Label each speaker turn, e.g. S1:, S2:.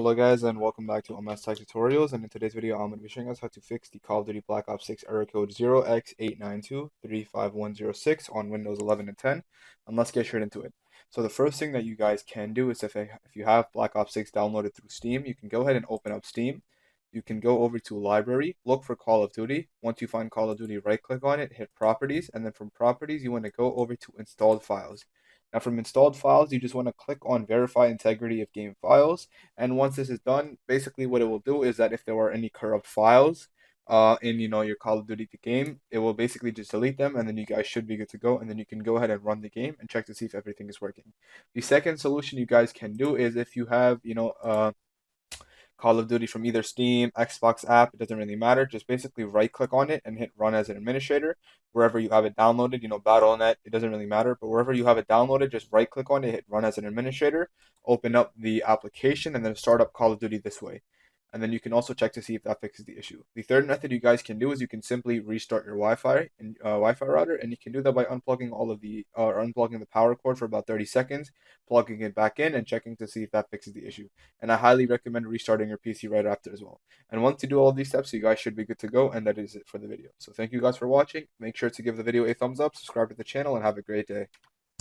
S1: Hello guys and welcome back to MS Tech Tutorials, and in today's video I'm going to be showing us how to fix the Call of Duty Black Ops 6 error code 0x89235106 on Windows 11 and 10, and let's get straight into it. So the first thing that you guys can do is if you have Black Ops 6 downloaded through Steam, you can go ahead and open up Steam. You can go over to Library, look for Call of Duty. Once you find Call of Duty, right click on it, hit Properties, and then from Properties you want to go over to Installed Files. Now from installed files, you just want to click on Verify Integrity of Game Files. And once this is done, basically what it will do is that if there are any corrupt files in your Call of Duty game, it will basically just delete them, and then you guys should be good to go. And then you can go ahead and run the game and check to see if everything is working. The second solution you guys can do is if you have Call of Duty from either Steam, Xbox app, it doesn't really matter. Just basically right click on it and hit run as an administrator. Wherever you have it downloaded, Battle.net, it doesn't really matter. But wherever you have it downloaded, just right click on it, hit run as an administrator, open up the application, and then start up Call of Duty this way. And then you can also check to see if that fixes the issue. The third method you guys can do is you can simply restart your Wi-Fi and Wi-Fi router, and you can do that by unplugging unplugging the power cord for about 30 seconds, plugging it back in, and checking to see if that fixes the issue. And I highly recommend restarting your PC right after as well. And once you do all of these steps, you guys should be good to go, and that is it for the video. So thank you guys for watching. Make sure to give the video a thumbs up, subscribe to the channel, and have a great day.